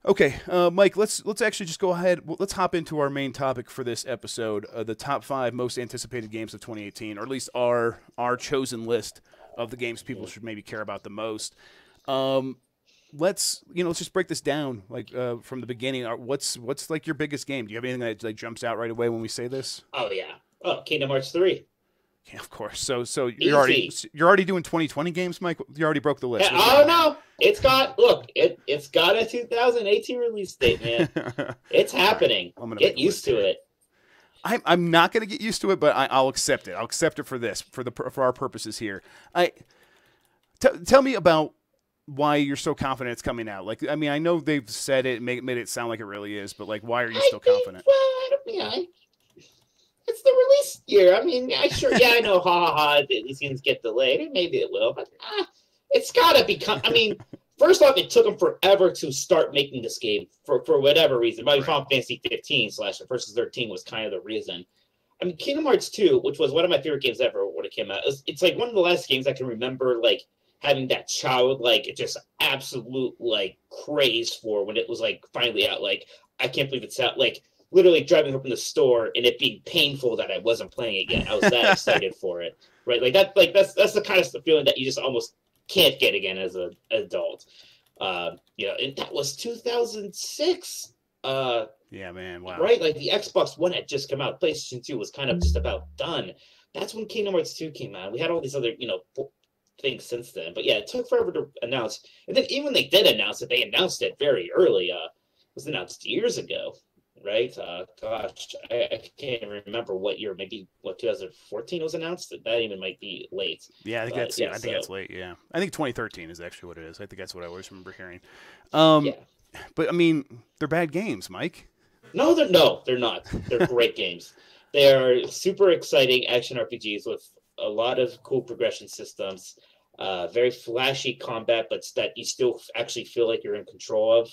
Okay, Mike, let's actually just go ahead. Let's hop into our main topic for this episode: the top 5 most anticipated games of 2018, or at least our chosen list of the games people should maybe care about the most. Um, let's just break this down from the beginning. What's like your biggest game? Do you have anything that like jumps out right away when we say this? Oh yeah. Oh, Kingdom Hearts 3. Yeah, of course. So Easy. you're already doing 2020 games, Mike. You already broke the list. Yeah, oh no. It's got a 2018 release date, man. It's happening. I'm gonna make Get a used list to here. it. I'm not gonna get used to it, but I'll accept it. I'll accept it for this for our purposes here. Tell me about why you're so confident it's coming out. Like, I mean, I know they've said it, made it sound like it really is, but like, why are you I still think, confident? well, I don't, yeah, it's the release year. I mean, I know, ha ha ha, these things get delayed, and maybe it will, but it's gotta become. I mean, first off, it took them forever to start making this game for whatever reason. Maybe Right. Final Fantasy 15 / Versus 13 was kind of the reason. I mean, Kingdom Hearts 2, which was one of my favorite games ever when it came out, it's like one of the last games I can remember, like, having that childlike, just absolute, like, craze for when it was, like, finally out. Like, I can't believe it's out. Like, literally driving up in the store and it being painful that I wasn't playing it yet. I was that excited for it, right? That's the kind of feeling that you just almost can't get again as an adult. And that was 2006. Yeah, man. Wow. Right? Like the Xbox One had just come out. PlayStation 2 was kind of just about done. That's when Kingdom Hearts 2 came out. We had all these other, things since then. But yeah, it took forever to announce. And then even when they did announce it, they announced it very early. It was announced years ago, right? I can't even remember what year. Maybe 2014 was announced. That even might be late. Yeah, I think But I think that's late. Yeah, I think 2013 is actually what it is. I think that's what I always remember hearing. Yeah. But I mean, they're bad games, Mike. No, they're not. They're great games. They are super exciting action RPGs with a lot of cool progression systems, very flashy combat, but that you still actually feel like you're in control of.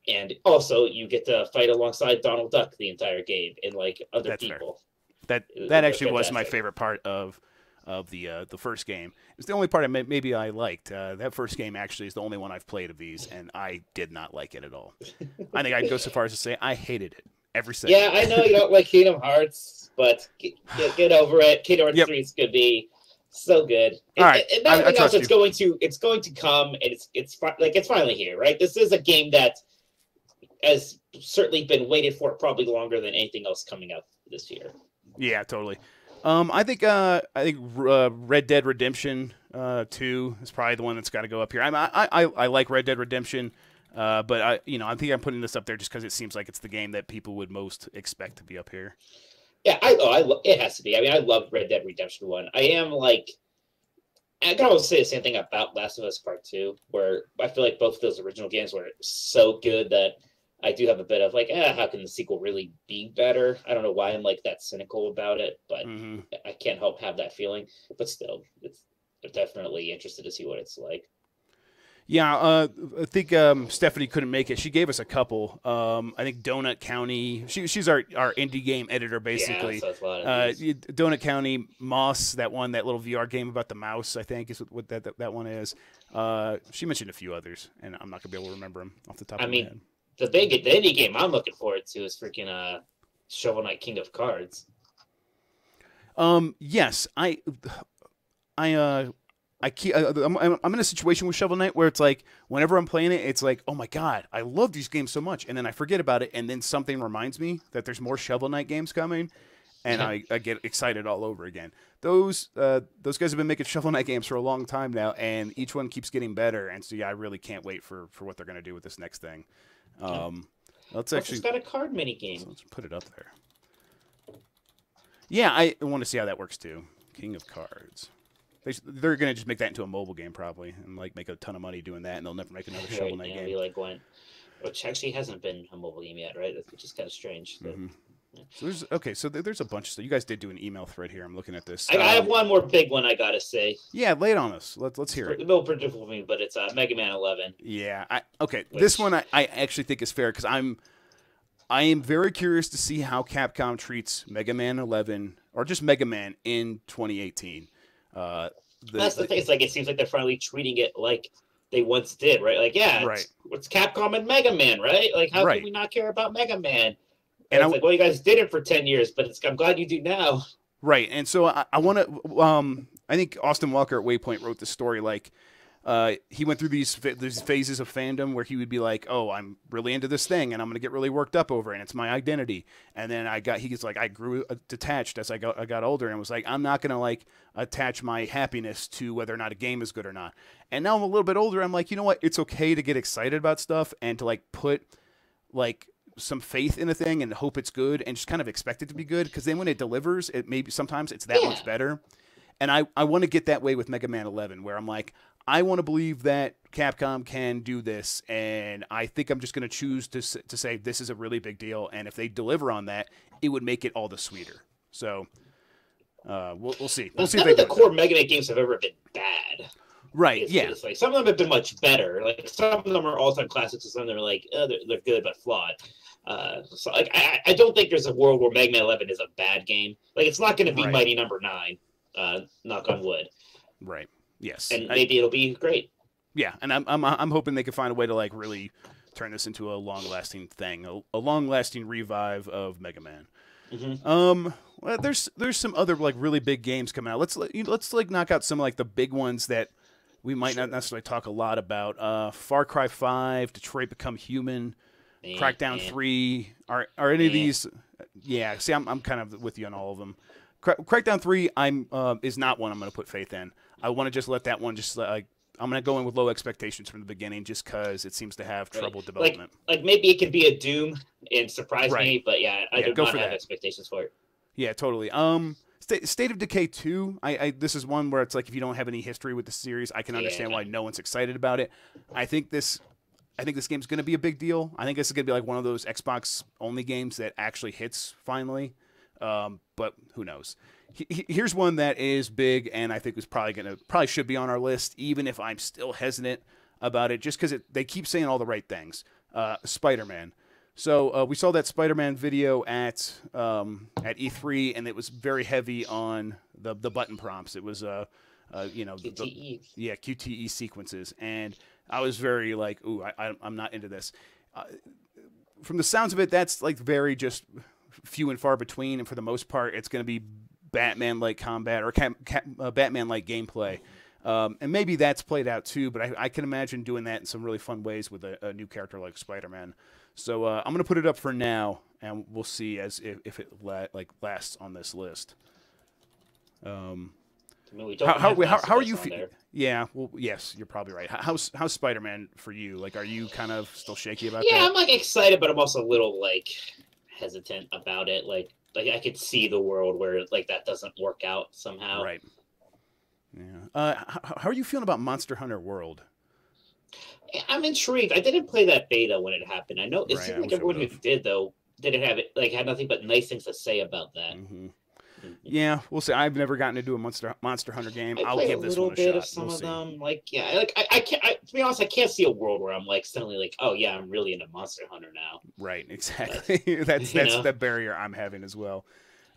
And also, you get to fight alongside Donald Duck the entire game and like other That's fair. people. That actually was my Fantastic. favorite part of the first game. It's the only part maybe I liked. That first game actually is the only one I've played of these, and I did not like it at all. I think I'd go so far as to say I hated it every second. Yeah, I know you don't like Kingdom Hearts, but get over it. Kingdom Hearts Yep. 3 is going to be so good. All right, And I everything else, trust it's going to come, and it's finally here, right? This is a game that has certainly been waited for probably longer than anything else coming out this year. Yeah, totally. I think Red Dead Redemption 2 is probably the one that's got to go up here. I like Red Dead Redemption, but I think I'm putting this up there just because it seems like it's the game that people would most expect to be up here. Yeah, it has to be. I mean, I love Red Dead Redemption 1. I can always say the same thing about Last of Us Part 2, where I feel like both of those original games were so good that I do have a bit of like, how can the sequel really be better? I don't know why I'm like that cynical about it, but I can't help have that feeling. But still, I'm definitely interested to see what it's like. Yeah, I think Stephanie couldn't make it. She gave us a couple. I think Donut County. She's our indie game editor, basically. Yeah, so it's a lot of these. Donut County, Moss, that little VR game about the mouse, I think is what that one is. She mentioned a few others, and I'm not gonna be able to remember them off the top of my head. The indie game I'm looking forward to is freaking Shovel Knight King of Cards. Yes, I'm in a situation with Shovel Knight where it's like whenever I'm playing it, it's like, oh my god, I love these games so much, and then I forget about it, and then something reminds me that there's more Shovel Knight games coming, and I get excited all over again. Those guys have been making Shovel Knight games for a long time now, and each one keeps getting better, and so yeah, I really can't wait for what they're gonna do with this next thing. Let's actually It's got a card mini game. so let's put it up there. Yeah, I want to see how that works too. King of Cards. They're gonna just make that into a mobile game probably, and like make a ton of money doing that, and they'll never make another Shovel Knight game. Be like one, which actually hasn't been a mobile game yet, right? Which is kind of strange. So there's a bunch of stuff. You guys did do an email thread here. I'm looking at this. I have one more big one I gotta say. Yeah, lay it on us. Let's hear it. A little predictable for me, but it's Mega Man 11. Yeah. This one I actually think is fair because I am very curious to see how Capcom treats Mega Man 11 or just Mega Man in 2018. That's the thing. It's like it seems like they're finally treating it like they once did, right? Like, yeah, Right. it's Capcom and Mega Man, right? Like, how Right. can we not care about Mega Man? And It's like, well, you guys did it for 10 years, but I'm glad you do now. Right. And so I want to, I think Austin Walker at Waypoint wrote the story like, he went through these phases of fandom where he would be like, "Oh, I'm really into this thing, and I'm going to get really worked up over it. And it's my identity." And then I grew detached as I got older, and was like, "I'm not going to like attach my happiness to whether or not a game is good or not." And now I'm a little bit older. I'm like, you know what? It's okay to get excited about stuff and to like put like some faith in a thing and hope it's good and just kind of expect it to be good, because then when it delivers, it maybe sometimes it's that much better. And I want to get that way with Mega Man 11, where I'm like, I want to believe that Capcom can do this, and I think I'm just going to choose to say this is a really big deal, and if they deliver on that, it would make it all the sweeter. So we'll see. We'll see if None they of the core Mega Man games have ever been bad. Right, It's like some of them have been much better. Like some of them are all-time classics, and some of them are like, oh, they're good but flawed. So like I don't think there's a world where Mega Man 11 is a bad game. Like it's not going to be Mighty Number 9. Knock on wood. Right. Yes. And maybe it'll be great. Yeah, and I'm hoping they can find a way to like really turn this into a long-lasting thing, a long-lasting revive of Mega Man. Mm-hmm. Well, there's some other like really big games coming out. Let's like knock out some of like the big ones that we might not necessarily talk a lot about. Far Cry 5, Detroit Become Human, Crackdown 3. Are any of these? Yeah. See, I'm kind of with you on all of them. Crackdown 3 is not one I'm going to put faith in. I want to just let that one just like I'm going to go in with low expectations from the beginning, just because it seems to have trouble development. Like maybe it could be a Doom and surprise me, but yeah, I do not have expectations for it. Yeah, totally. State of Decay 2. This is one where it's like if you don't have any history with the series, I can understand why no one's excited about it. I think this game's going to be a big deal. I think this is going to be like one of those Xbox only games that actually hits finally. But who knows? Here's one that is big, and I think was probably should be on our list, even if I'm still hesitant about it, just because they keep saying all the right things. Spider-Man. So we saw that Spider-Man video at E3, and it was very heavy on the button prompts. It was QTE. QTE sequences, and I was very like, ooh, I'm not into this. From the sounds of it, that's like very just few and far between, and for the most part, it's going to be Batman-like combat or Batman-like gameplay. And maybe that's played out too, but I can imagine doing that in some really fun ways with a new character like Spider-Man. So I'm going to put it up for now, and we'll see if it lasts on this list. How are you feeling? Yeah, well, yes, you're probably right. How's Spider-Man for you? Like, are you kind of still shaky about that? Yeah, I'm like excited, but I'm also a little like hesitant about it. Like I could see the world where like that doesn't work out somehow. Right. Yeah. How are you feeling about Monster Hunter World? I'm intrigued. I didn't play that beta when it happened. I know it seemed like everyone who did though didn't have it. Like had nothing but nice things to say about that. Mm-hmm. Yeah, we'll see. I've never gotten to do a Monster Hunter game. I'll give this one a shot. A little bit of some of them. Like yeah, like I can't. To be honest, I can't see a world where I'm like suddenly like, oh yeah, I'm really into Monster Hunter now. Right. Exactly. that's the barrier I'm having as well.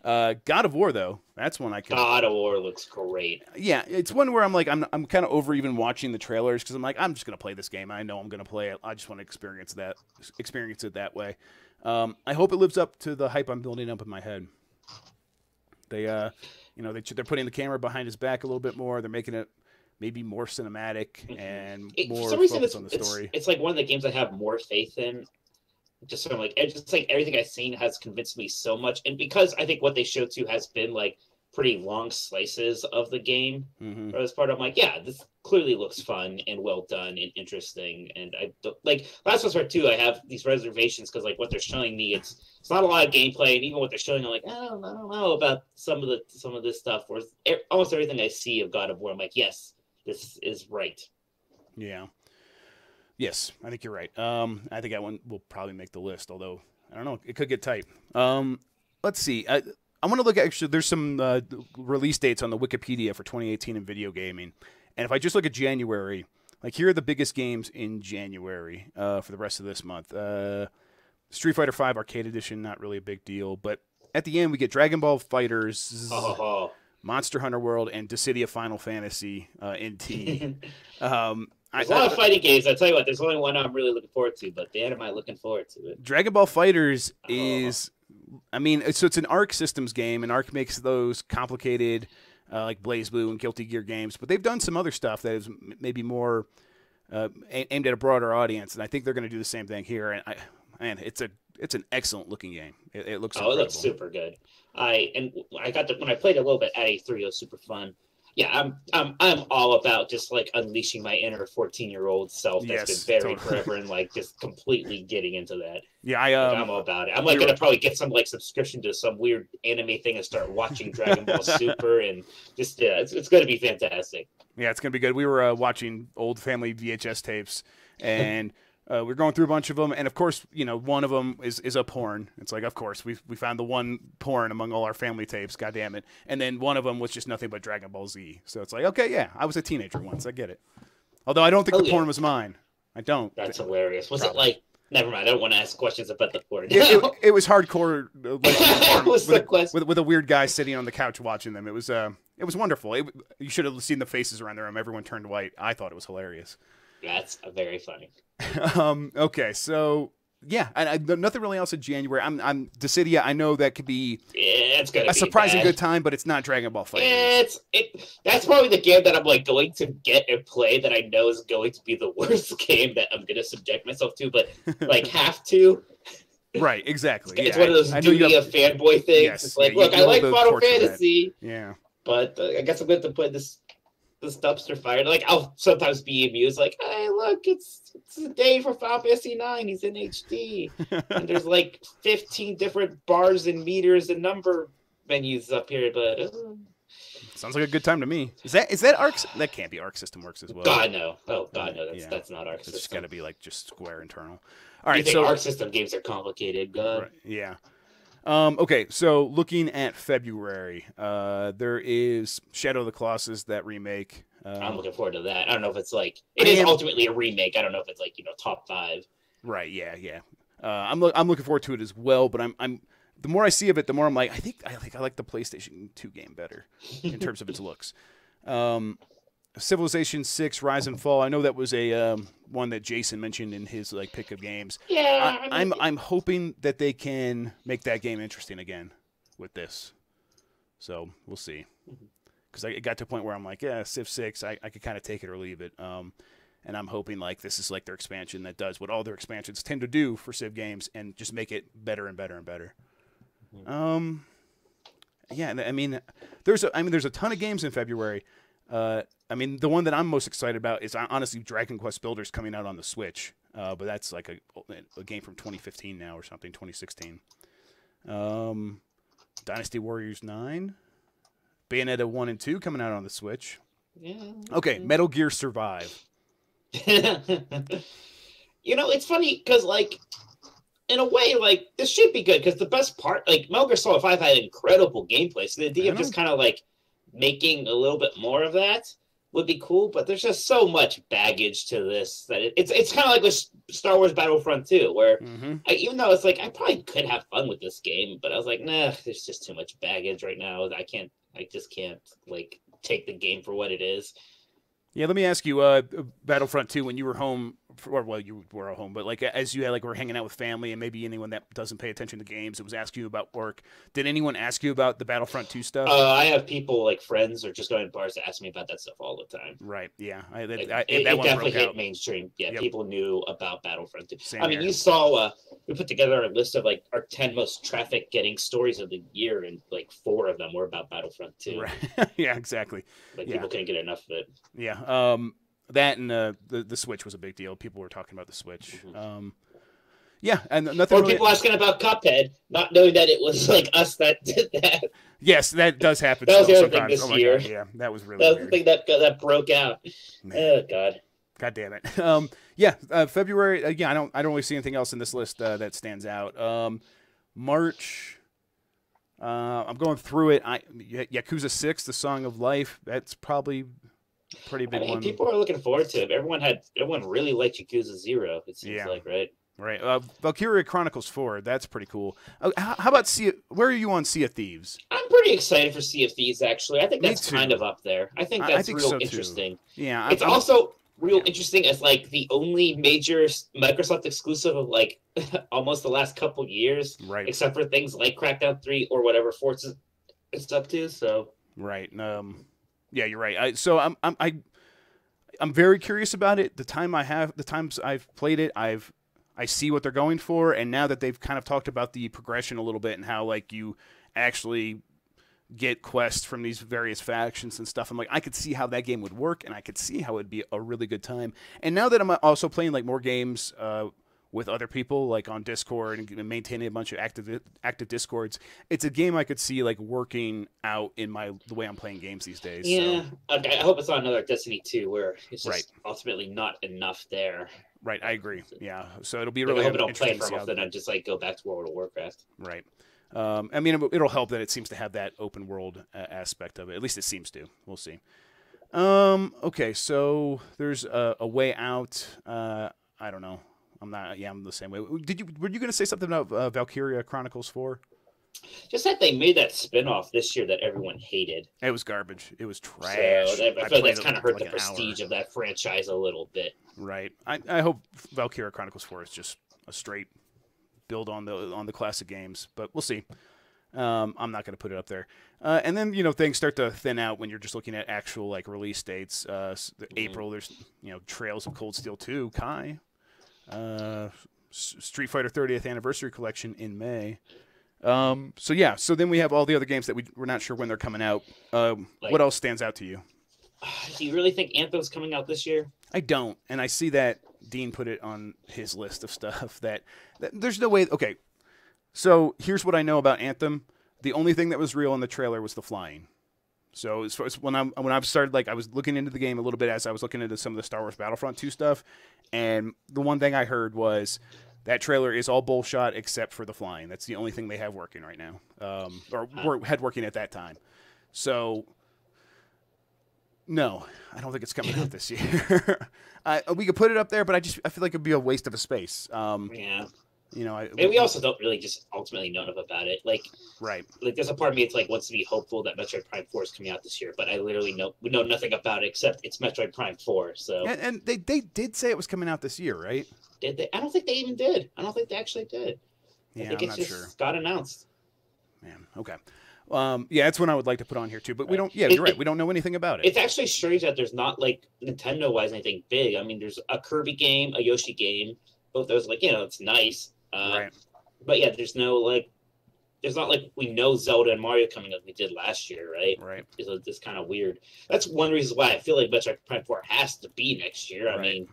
God of War though, that's one I can. God of War looks great. Yeah, it's one where I'm like I'm kind of over even watching the trailers because I'm like I'm just gonna play this game. I know I'm gonna play it. I just want to experience it that way. I hope it lives up to the hype I'm building up in my head. They're putting the camera behind his back a little bit more. They're making it maybe more cinematic and more focused on the story. It's like one of the games I have more faith in. Just from like everything I've seen has convinced me so much, and because I think what they showed too has been like pretty long slices of the game. Mm-hmm. For this part, I'm like, yeah, this clearly looks fun and well done and interesting. And I don't, like Last of Us Part 2, I have these reservations because like what they're showing me, it's not a lot of gameplay, and even what they're showing, I'm like, I don't know about some of this stuff. Where almost everything I see of God of War, I'm like, yes, this is right. Yeah. Yes, I think you're right. I think that one will probably make the list, although I don't know, it could get tight. Let's see. I want to look at actually. There's some release dates on the Wikipedia for 2018 in video gaming, and if I just look at January, like here are the biggest games in January for the rest of this month. Street Fighter V Arcade Edition, not really a big deal, but at the end we get Dragon Ball FighterZ, Monster Hunter World, and Dissidia Final Fantasy NT. There's a lot of fighting games. I tell you what, there's only one I'm really looking forward to, but damn, am I looking forward to it. Dragon Ball FighterZ is, I mean, so it's an Arc Systems game, and Arc makes those complicated, like BlazBlue and Guilty Gear games, but they've done some other stuff that is maybe more aimed at a broader audience, and I think they're going to do the same thing here. And it's an excellent looking game. It looks incredible. It looks super good. When I played a little bit at A3, it was super fun. Yeah, I'm all about just like unleashing my inner 14-year-old self that's been buried forever and like just completely getting into that. Yeah, I'm all about it. I'm like gonna probably get some like subscription to some weird anime thing and start watching Dragon Ball Super and just it's gonna be fantastic. Yeah, it's gonna be good. We were watching old family VHS tapes and. We're going through a bunch of them, and of course, one of them is a porn. It's like, of course, we found the one porn among all our family tapes. God damn it! And then one of them was just nothing but Dragon Ball Z. So it's like, okay, yeah, I was a teenager once. I get it. Although I don't think the porn was mine. I don't. That's hilarious. Was it like? Never mind. I don't want to ask questions about the porn. It was hardcore. Porn with a weird guy sitting on the couch watching them. It was wonderful. You should have seen the faces around the room. Everyone turned white. I thought it was hilarious. That's very funny. Okay, so yeah, nothing really else in January. I'm Dissidia. I know that could be a surprising good time, but it's not Dragon Ball FighterZ. That's probably the game that I'm like going to get and play that I know is going to be the worst game that I'm going to subject myself to, but like have to. Right, exactly. It's one of those duty of fanboy things. Yes, it's like, look, I like Final Fantasy. Yeah, but I guess I'm going to put this dumpster fire. Like I'll sometimes be amused, like, hey, look, it's a day for Final Fantasy 9. He's in HD, and there's like 15 different bars and meters and number menus up here. But sounds like a good time to me. Is that Arc? That can't be Arc System Works as well. God no. Oh God no. That's not Arc System. It's got to be like just Square internal. All right, so Arc System games are complicated. God. Right, yeah. Okay, so looking at February, there is Shadow of the Colossus, that remake. I'm looking forward to that. I don't know if it's like it is ultimately a remake. I don't know if it's like top 5. Right. Yeah. I'm looking forward to it as well. But I'm the more I see of it, the more I'm like I like the PlayStation 2 game better in terms of its looks. Civilization 6: Rise and Fall. I know that was a one that Jason mentioned in his like pick of games. Yeah, I'm hoping that they can make that game interesting again with this. So we'll see. Because I got to a point where I'm like, yeah, Civ 6, I could kind of take it or leave it. And I'm hoping like this is like their expansion that does what all their expansions tend to do for Civ games and just make it better and better and better. Yeah, I mean, there's a ton of games in February. I mean, the one that I'm most excited about is honestly Dragon Quest Builders coming out on the Switch. But that's like a game from 2015 now or something, 2016. Dynasty Warriors 9. Bayonetta 1 and 2 coming out on the Switch. Yeah. Okay, Metal Gear Survive. It's funny because, like, in a way, like, this should be good because the best part, like, Metal Gear Solid 5 had incredible gameplay. So the idea of just kind of, like, making a little bit more of that would be cool, but there's just so much baggage to this that it's kind of like with Star Wars Battlefront 2, where even though it's like I probably could have fun with this game, but I was like, nah, there's just too much baggage right now. I just can't like take the game for what it is. Yeah, let me ask you, Battlefront 2, when you were home, you were at home, but like as you had, like were hanging out with family and maybe anyone that doesn't pay attention to games, it was asking you about work. Did anyone ask you about the Battlefront 2 stuff? I have people like friends or just going to bars to ask me about that stuff all the time. Right. Yeah. It definitely hit mainstream. Yeah, yep. People knew about Battlefront 2. Same here. You saw we put together a list of like our 10 most traffic getting stories of the year, and like 4 of them were about Battlefront 2. Right. Yeah, exactly. Like people couldn't get enough of it. Yeah. That and the Switch was a big deal. People were talking about the Switch. Yeah, and nothing. Or really... people asking about Cuphead, not knowing that it was like us that did that. Yes, that does happen. That was the other thing this year. God, yeah, that was really. That was the thing that broke out. Man. Oh God. God damn it. February. I don't really see anything else in this list that stands out. March. I'm going through it. Yakuza 6, The Song of Life. That's probably. Pretty big one. People are looking forward to it. Everyone really liked Yakuza 0. It seems like, right? Right. Valkyria Chronicles 4. That's pretty cool. How about where are you on Sea of Thieves? I'm pretty excited for Sea of Thieves. Actually, I think that's kind of up there. I think that's real interesting. Yeah. It's also real interesting as like the only major Microsoft exclusive of like almost the last couple years, Right. except for things like Crackdown 3 or whatever Forza it's up to. So Right. Yeah, you're right. I'm very curious about it. The times I've played it, I see what they're going for, and now that they've kind of talked about the progression a little bit and how like you actually get quests from these various factions and stuff, I'm like, I could see how that game would work, and I could see how it'd be a really good time. And now that I'm also playing like more games with other people, like on Discord and maintaining a bunch of active Discords, it's a game I could see like working out in the way I'm playing games these days. Yeah, so. okay, I hope it's not another Destiny 2 where it's just Right. ultimately not enough there. Right, I agree. Yeah, so it'll be Like, really I hope it don't play interesting for a month and then just like go back to World of Warcraft. Right. I mean, it'll help that it seems to have that open world aspect of it. At least it seems to. We'll see. Okay, so there's a way out. I don't know. I'm not. Yeah, I'm the same way. Were you going to say something about Valkyria Chronicles 4? Just that they made that spin-off this year that everyone hated. It was garbage. It was trash. So I feel like that's kind of hurt like the prestige of that franchise a little bit. Right. I hope Valkyria Chronicles 4 is just a straight build on the classic games, but we'll see. I'm not going to put it up there. And then things start to thin out when you're just looking at actual like release dates. April, there's Trails of Cold Steel 2, Kai, Street Fighter 30th Anniversary Collection in May. So then we have all the other games that we're not sure when they're coming out. What else stands out to you? Do you really think Anthem's coming out this year? I don't, and I see that Dean put it on his list of stuff that there's no way. Okay, so here's what I know about Anthem. The only thing that was real in the trailer was the flying. So as far as when I started, like I was looking into the game a little bit as I was looking into some of the Star Wars Battlefront 2 stuff, and the one thing I heard was that trailer is all bullshit except for the flying. That's the only thing they have working right now, had working at that time. So no, I don't think it's coming out this year. We could put it up there, but I feel like it'd be a waste of a space. Yeah. And we also don't really just ultimately know enough about it. Like, right. Like, there's a part of me it's like wants to be hopeful that Metroid Prime 4 is coming out this year, but I literally we know nothing about it except it's Metroid Prime 4. So and they did say it was coming out this year, right? Did they? I don't think they even did. I don't think they actually did. Yeah, I think I'm it's not just sure. got announced. Man, okay. Yeah, that's one I would like to put on here too, but we don't. Yeah, you're right. We don't know anything about it. It's actually strange that there's not like Nintendo-wise anything big. I mean, there's a Kirby game, a Yoshi game. Both those, like it's nice. Right. But yeah, there's not like we know Zelda and Mario coming like we did last year, right? Right. It's kind of weird. That's one reason why I feel like Metroid Prime 4 has to be next year. Right. I mean,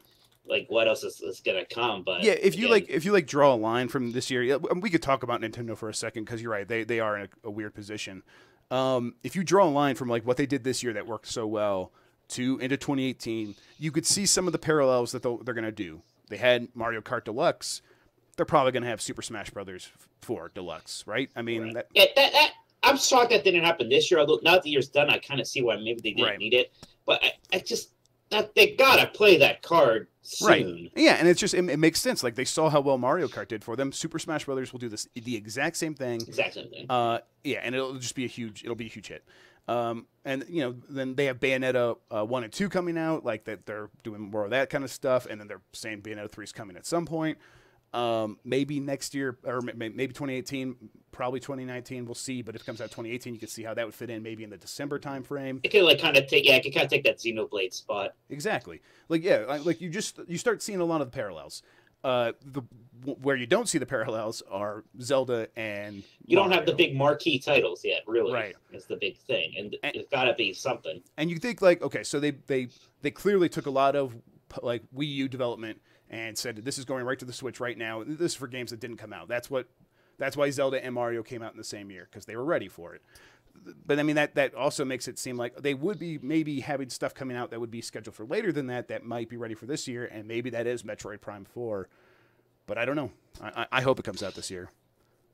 like what else is gonna come? But yeah, if you draw a line from this year, we could talk about Nintendo for a second because you're right, they are in a weird position. If you draw a line from like what they did this year that worked so well into 2018, you could see some of the parallels that they're going to do. They had Mario Kart Deluxe. They're probably going to have Super Smash Brothers 4 Deluxe, right? I mean, right. that I'm shocked that didn't happen this year. Although now that the year's done, I kind of see why maybe they didn't need it. But I just that they gotta play that card soon. Right. Yeah, and it's just it makes sense. Like they saw how well Mario Kart did for them. Super Smash Brothers will do the exact same thing. Exact same thing. Yeah, and it'll be a huge hit. And then they have Bayonetta 1 and 2 coming out, like that they're doing more of that kind of stuff, and then they're saying Bayonetta 3 is coming at some point. Maybe next year, or maybe 2018, probably 2019. We'll see. But if it comes out 2018, you can see how that would fit in, maybe in the December timeframe. It could it could kind of take that Xenoblade spot. Exactly. You start seeing a lot of the parallels. Where you don't see the parallels are Zelda and you don't have the big marquee titles yet. Really, right? Is the big thing, and it's got to be something. And you think like, okay, so they clearly took a lot of like Wii U development and said this is going right to the Switch right now. This is for games that didn't come out. That's why Zelda and Mario came out in the same year, because they were ready for it. But I mean that also makes it seem like they would be maybe having stuff coming out that would be scheduled for later than that might be ready for this year, and maybe that is Metroid Prime 4. But I don't know. I hope it comes out this year.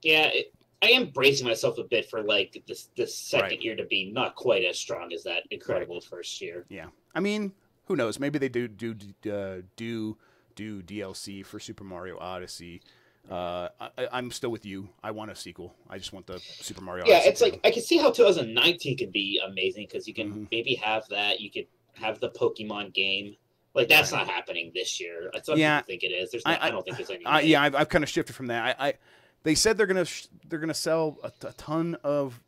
Yeah, I am bracing myself a bit for like this second year to be not quite as strong as that incredible first year. Yeah, I mean, who knows? Maybe they do DLC for Super Mario Odyssey. I'm still with you. I want a sequel. I just want the Super Mario Odyssey. Yeah, it's like I can see how 2019 could be amazing because you can maybe have that. You could have the Pokemon game. Like that's not happening this year. Some people think it is. I don't think there's any. Yeah, I've kind of shifted from that. They said they're gonna sell a ton of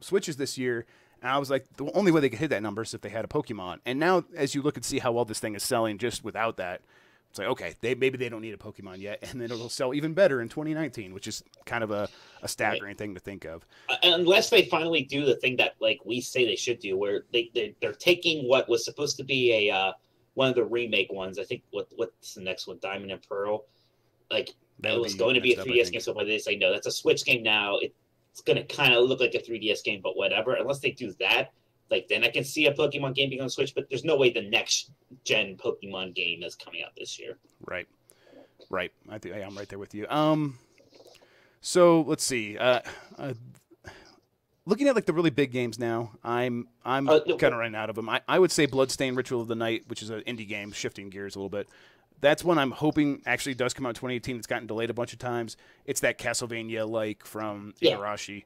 Switches this year, and I was like, the only way they could hit that number is if they had a Pokemon. And now, as you look and see how well this thing is selling, just without that, it's like, okay, maybe they don't need a Pokemon yet, and then it'll sell even better in 2019, which is kind of a staggering thing to think of. Unless they finally do the thing that like we say they should do, where they're taking what was supposed to be a one of the remake ones. I think what's the next one, Diamond and Pearl, like it was going to be a 3DS game. So when they say no, that's a Switch game now. It's going to kind of look like a 3DS game, but whatever. Unless they do that, like then I can see a Pokemon game being on Switch, but there's no way the next gen Pokemon game is coming out this year. Right. I think I'm right there with you. So let's see. Looking at like the really big games now, I'm kind of running out of them. I would say Bloodstained Ritual of the Night, which is an indie game, shifting gears a little bit. That's one I'm hoping actually does come out in 2018. It's gotten delayed a bunch of times. It's that Castlevania-like from Igarashi.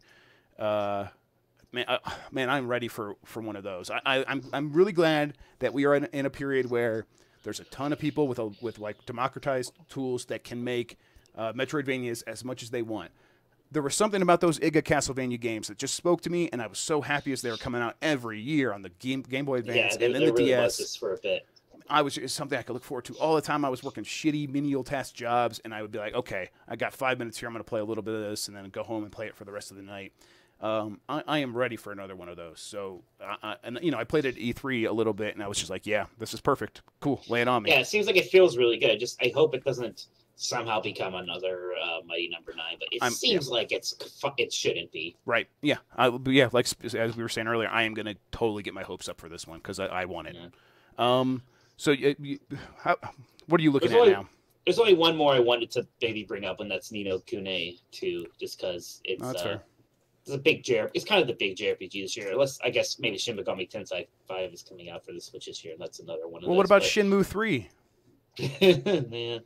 Man, I'm ready for one of those. I'm really glad that we are in a period where there's a ton of people with like democratized tools that can make Metroidvanias as much as they want. There was something about those Iga Castlevania games that just spoke to me, and I was so happy as they were coming out every year on the Game Boy Advance and then the really DS. Was this for a bit. It's something I could look forward to all the time. I was working shitty menial task jobs, and I would be like, okay, I got 5 minutes here. I'm going to play a little bit of this, and then go home and play it for the rest of the night. I am ready for another one of those. So, I played it at E3 a little bit, and I was just like, yeah, this is perfect. Cool, lay it on me. Yeah, it seems like it feels really good. I hope it doesn't somehow become another Mighty Number 9, but it seems like it shouldn't be. Right. Yeah. Like as we were saying earlier, I am going to totally get my hopes up for this one because I want it. Yeah. So, what are you looking at now? There's only one more I wanted to maybe bring up, and that's Ni no Kuni 2, just because it's fair. It's a big It's kind of the big JRPG this year. Unless I guess maybe Shin Megami Tensei 5 is coming out for the Switch this year, and that's another one. What about Shenmue 3?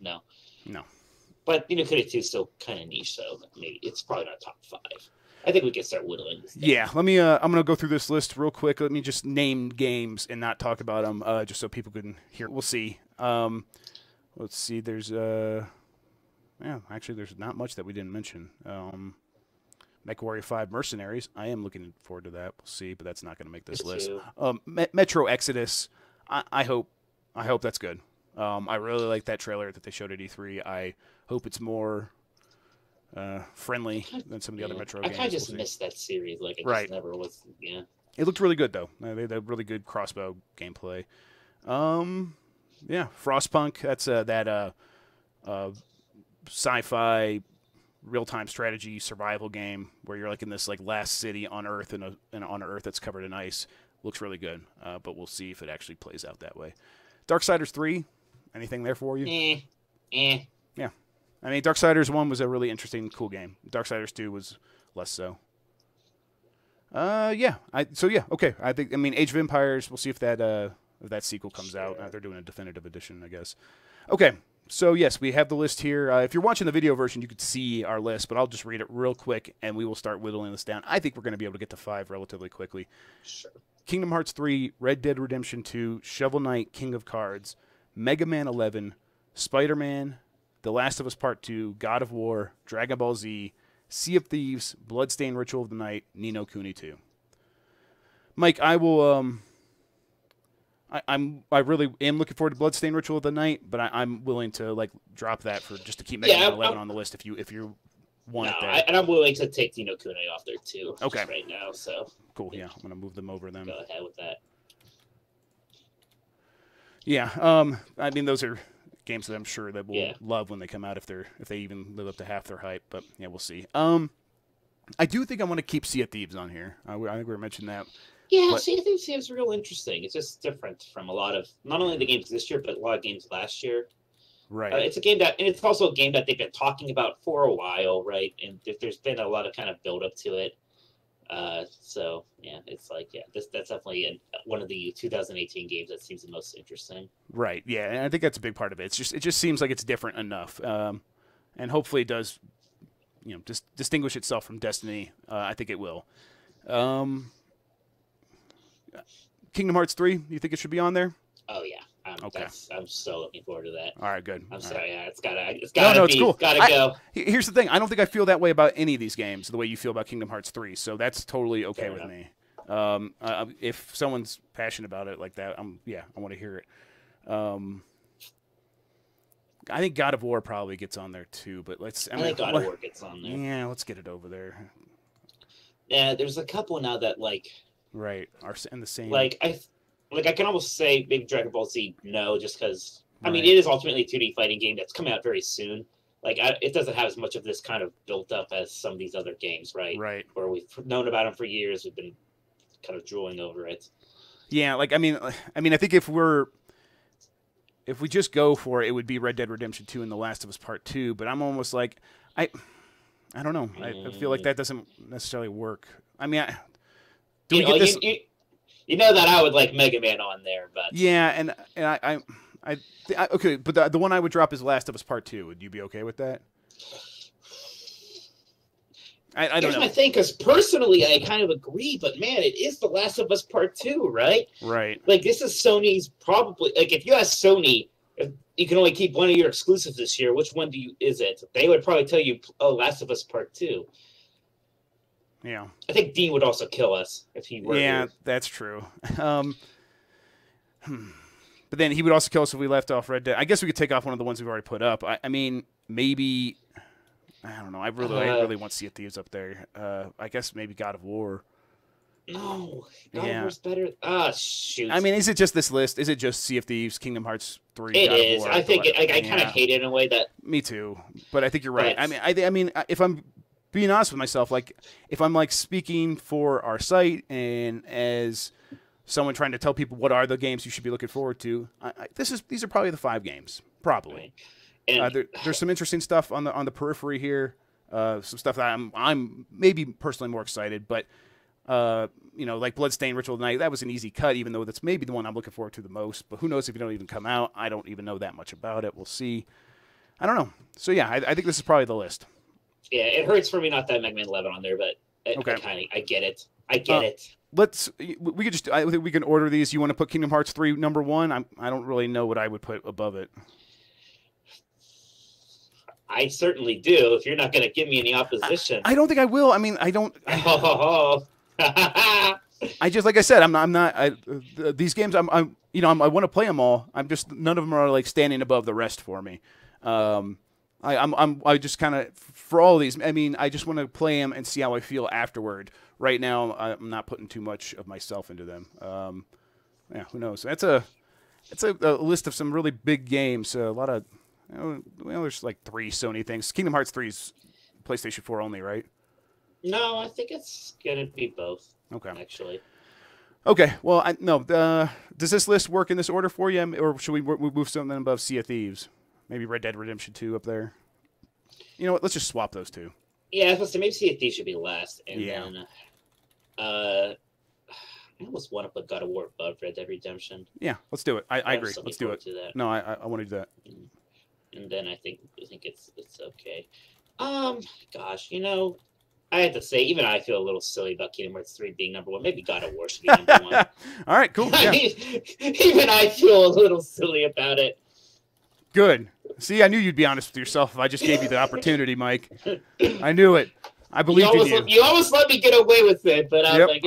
No. No. But Ni no Kuni 2 is still kind of niche, so maybe it's probably not top 5. I think we can start whittling this down. Yeah, let me. I'm gonna go through this list real quick. Let me just name games and not talk about them, just so people can hear. We'll see. Let's see. There's actually, there's not much that we didn't mention. MechWarrior 5 Mercenaries. I am looking forward to that. We'll see, but that's not going to make this list. Metro Exodus. I hope that's good. I really like that trailer that they showed at E3. I hope it's more friendly than some of the other Metro games. I kind of just missed that series. Like it just never was. Yeah. It looked really good though. They had really good crossbow gameplay. Frostpunk. That's that sci-fi real-time strategy survival game where you're like in this like last city on Earth and on Earth that's covered in ice. Looks really good, but we'll see if it actually plays out that way. Darksiders 3. Anything there for you? Yeah. I mean, Darksiders 1 was a really interesting, cool game. Darksiders 2 was less so. Okay. I mean, Age of Empires, we'll see if that sequel comes out. They're doing a definitive edition, I guess. Okay. So, yes, we have the list here. If you're watching the video version, you could see our list, but I'll just read it real quick, and we will start whittling this down. I think we're going to be able to get to 5 relatively quickly. Sure. Kingdom Hearts 3, Red Dead Redemption 2, Shovel Knight, King of Cards, Mega Man 11, Spider-Man, The Last of Us Part 2, God of War, Dragon Ball Z, Sea of Thieves, Bloodstained Ritual of the Night, Ni no Kuni 2. Mike, I will... I really am looking forward to Bloodstained Ritual of the Night, but I'm willing to like drop that for just to keep Mega Man 11 on the list if you want it there. And I'm willing to take Ni no Kuni off there too. Okay. Right now, so cool. Yeah, I'm gonna move them over then. Go ahead with that. Yeah. I mean, those are games that I'm sure that we'll love when they come out if they even live up to half their hype. But yeah, we'll see. I do think I want to keep Sea of Thieves on here. I think we were mentioning that. Yeah, Sea of Thieves seems real interesting. It's just different from a lot of not only the games this year, but a lot of games last year. Right. It's a game and it's also a game that they've been talking about for a while, right? And there's been a lot of kind of build up to it. So yeah, it's like that's definitely one of the 2018 games that seems the most interesting. Right. Yeah, and I think that's a big part of it. It just seems like it's different enough, and hopefully it does, just distinguish itself from Destiny. I think it will. Kingdom Hearts 3, you think it should be on there? Oh, yeah. Okay. I'm so looking forward to that. All right, good. I'm All sorry, right. yeah, it's gotta It's be, cool. gotta go. Here's the thing. I don't think I feel that way about any of these games the way you feel about Kingdom Hearts 3, so that's totally okay Fair with enough. me. If someone's passionate about it like that, I want to hear it. I think God of War probably gets on there too, but I think God of War gets on there. Yeah, let's get it over there. Yeah, there's a couple now that like Right, are in the same. I can almost say maybe Dragon Ball Z no, just because I mean Right. it is ultimately a 2D fighting game that's coming out very soon. It doesn't have as much of this kind of built up as some of these other games, right? Right. Where we've known about them for years, we've been kind of drooling over it. Yeah, I think if we just go for it, it would be Red Dead Redemption 2 and The Last of Us Part 2. But I'm almost like I don't know. I feel like that doesn't necessarily work. I mean, do we get this? You know that I would like Mega Man on there, but Yeah, and okay, but the one I would drop is Last of Us Part 2. Would you be okay with that? I don't here's know. my thing, because personally I kind of agree, but man, it is The Last of Us Part 2, right? Right. Like this is Sony's probably if you ask Sony if you can only keep one of your exclusives this year, which one is it? They would probably tell you, oh, Last of Us Part 2. Yeah. I think Dean would also kill us if he were Yeah, here. that's true. But then he would also kill us if we left off Red Dead. I guess we could take off one of the ones we've already put up. I mean, maybe I don't know. I really want Sea of Thieves up there. I guess maybe God of War. No, God of War's better. Ah, shoot. I mean, is it just this list? Is it just Sea of Thieves, Kingdom Hearts 3? It God is. Of War, I think I kind of hate it in a way that. Me too. But I think you're right. But- I mean, if I'm being honest with myself, like if I'm like speaking for our site and as someone trying to tell people what are the games you should be looking forward to, these are probably the 5 games, probably. Right. And There's some interesting stuff on the periphery here. Some stuff that I'm maybe personally more excited, but like Bloodstained Ritual of the Night, that was an easy cut, even though that's maybe the one I'm looking forward to the most. But who knows if it don't even come out? I don't even know that much about it. We'll see. I don't know. So yeah, I think this is probably the list. Yeah, it hurts for me not to have Mega Man 11 on there, but I get it. I get it. We could I think we can order these. You want to put Kingdom Hearts 3 number 1? I don't really know what I would put above it. I certainly do. If you're not going to give me any opposition, I don't think I will. I mean, I don't. I I just like I said, I'm not. These games, I want to play them all. I'm just none of them are like standing above the rest for me. I just kind of for all of these. I mean, I just want to play them and see how I feel afterward. Right now, I'm not putting too much of myself into them. Yeah, who knows? That's a list of some really big games. A lot of there's like 3 Sony things. Kingdom Hearts 3 is PlayStation 4 only, right? No, I think it's gonna be both. Okay. Actually. Okay. Well, does this list work in this order for you, or should we move something above Sea of Thieves? Maybe Red Dead Redemption 2 up there. You know what? Let's just swap those 2. Yeah, I was supposed to maybe Sea of Thieves should be last, and then I almost want to put God of War above Red Dead Redemption. Yeah, let's do it. I agree. Let's do it. To that. No, I want to do that. And then I think it's okay. Gosh, I have to say, even I feel a little silly about Kingdom Hearts 3 being number 1. Maybe God of War should be number 1. All right, cool. Yeah. Even I feel a little silly about it. Good. See, I knew you'd be honest with yourself if I just gave you the opportunity, Mike. I knew it. I believed in you. You almost let me get away with it, but I was like,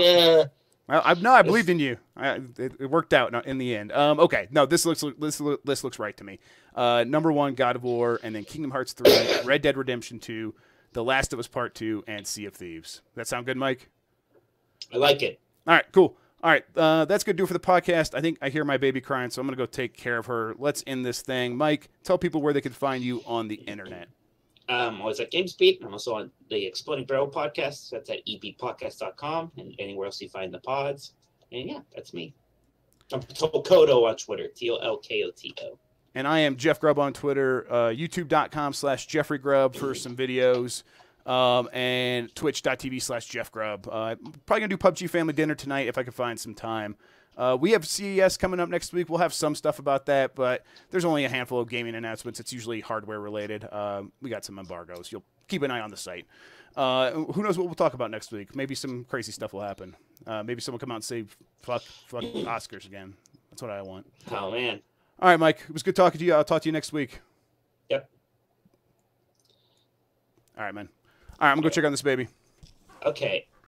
I believed in you. It worked out in the end. Okay, no, this looks right to me. Number 1, God of War, and then Kingdom Hearts 3, Red Dead Redemption 2, The Last of Us Part 2, and Sea of Thieves. That sound good, Mike? I like it. All right, cool. All right, that's going to do it for the podcast. I think I hear my baby crying, so I'm going to go take care of her. Let's end this thing. Mike, tell people where they can find you on the internet. I was at GamesBeat. I'm also on the Exploding Barrel podcast. That's at ebpodcast.com and anywhere else you find the pods. And yeah, that's me. I'm Tolkoto on Twitter, TOLKOTO. And I am Jeff Grubb on Twitter, youtube.com/JeffreyGrubb for some videos, and twitch.tv/JeffGrubb. Probably going to do PUBG Family Dinner tonight if I can find some time. We have CES coming up next week. We'll have some stuff about that, but there's only a handful of gaming announcements. It's usually hardware related. We got some embargoes. You'll keep an eye on the site. Who knows what we'll talk about next week? Maybe some crazy stuff will happen. Maybe someone come out and say, fuck Oscars again. That's what I want. Oh, man. All right, Mike. It was good talking to you. I'll talk to you next week. Yep. All right, man. All right, I'm going to go check on this baby. Okay.